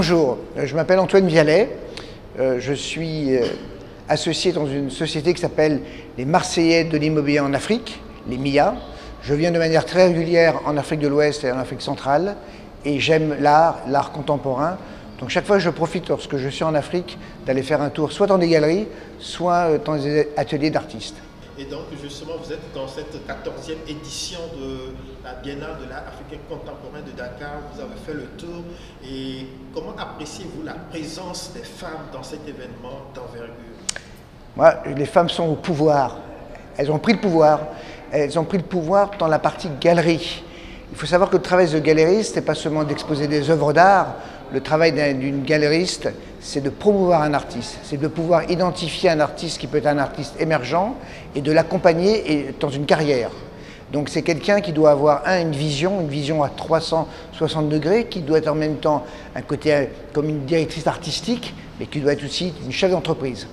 Bonjour, je m'appelle Antoine Vialet, je suis associé dans une société qui s'appelle les Marseillais de l'immobilier en Afrique, les MIA. Je viens de manière très régulière en Afrique de l'Ouest et en Afrique centrale et j'aime l'art contemporain. Donc chaque fois je profite lorsque je suis en Afrique d'aller faire un tour soit dans des galeries, soit dans des ateliers d'artistes. Et donc justement vous êtes dans cette 14e édition de la Biennale de l'art africain contemporain de Dakar, vous avez fait le tour et comment appréciez-vous la présence des femmes dans cet événement d'envergure? Moi, les femmes sont au pouvoir, elles ont pris le pouvoir, dans la partie galerie. Il faut savoir que le travail de galeriste, ce n'est pas seulement d'exposer des œuvres d'art, le travail d'une galeriste, c'est de promouvoir un artiste, c'est de pouvoir identifier un artiste qui peut être un artiste émergent et de l'accompagner dans une carrière. Donc c'est quelqu'un qui doit avoir une vision à 360 degrés, qui doit être en même temps un côté comme une directrice artistique, mais qui doit être aussi une chef d'entreprise.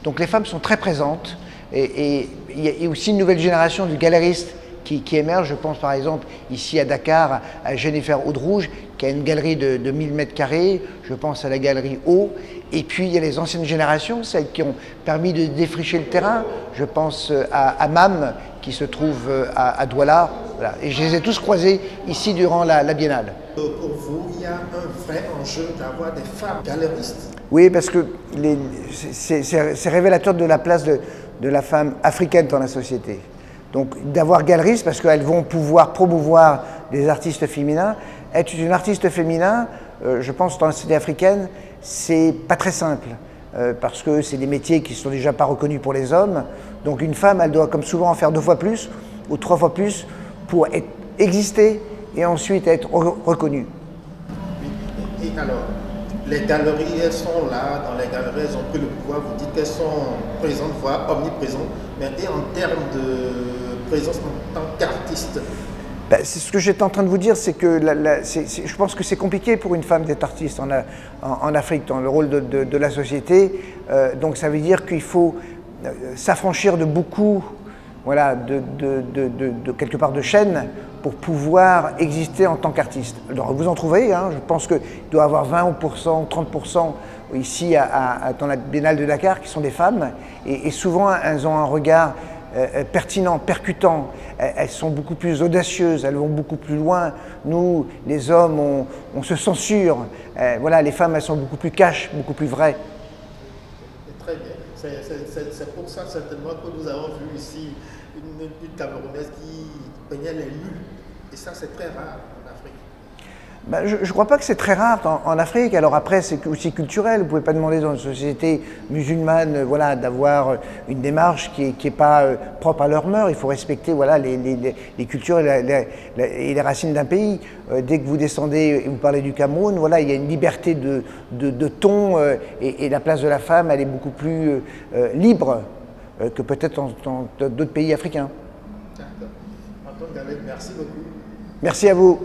Donc les femmes sont très présentes et il y a aussi une nouvelle génération de galéristes qui émerge. Je pense par exemple ici à Dakar à Jennifer Audrouge qui a une galerie de 1000 m², je pense à la galerie Eau, et puis il y a les anciennes générations, celles qui ont permis de défricher le terrain, je pense à Mam qui se trouve à Douala, voilà. Et je les ai tous croisés ici durant la Biennale. Pour vous, il y a un vrai enjeu d'avoir des femmes galéristes? Oui, parce que c'est révélateur de la place de la femme africaine dans la société. Donc d'avoir galeristes parce qu'elles vont pouvoir promouvoir des artistes féminins. Être une artiste féminin, je pense dans la société africaine, c'est pas très simple parce que c'est des métiers qui sont déjà pas reconnus pour les hommes. Donc une femme, elle doit comme souvent en faire 2 fois plus ou 3 fois plus pour exister et ensuite être reconnue. Et alors, les galeries, elles sont là, dans les galeries, elles ont pris le pouvoir, vous dites qu'elles sont présentes, voire omniprésentes, mais et en termes de présence en tant qu'artiste? Ben, c'est ce que j'étais en train de vous dire, c'est que je pense que c'est compliqué pour une femme d'être artiste en Afrique, dans le rôle de la société. Donc ça veut dire qu'il faut s'affranchir de beaucoup, voilà, quelque part de chaînes pour pouvoir exister en tant qu'artiste. Alors vous en trouverez, hein, je pense qu'il doit y avoir 20%, 30% ici dans la Biennale de Dakar qui sont des femmes et souvent elles ont un regard pertinent, percutant, elles sont beaucoup plus audacieuses, elles vont beaucoup plus loin. Nous, les hommes, on se censure. Voilà, les femmes, elles sont beaucoup plus cash, beaucoup plus vraies. Très bien. C'est pour ça certainement que nous avons vu ici une Camerounaise qui peignait les mules. Et ça, c'est très rare en Afrique. Ben, je ne crois pas que c'est très rare en Afrique. Alors après, c'est aussi culturel. Vous ne pouvez pas demander dans une société musulmane voilà, d'avoir une démarche qui est pas propre à leur mœurs. Il faut respecter voilà, les cultures et les racines d'un pays. Dès que vous descendez et vous parlez du Cameroun, voilà, il y a une liberté de ton et la place de la femme, elle est beaucoup plus libre que peut-être dans d'autres pays africains. D'accord. Antoine Vialet, merci beaucoup. Merci à vous.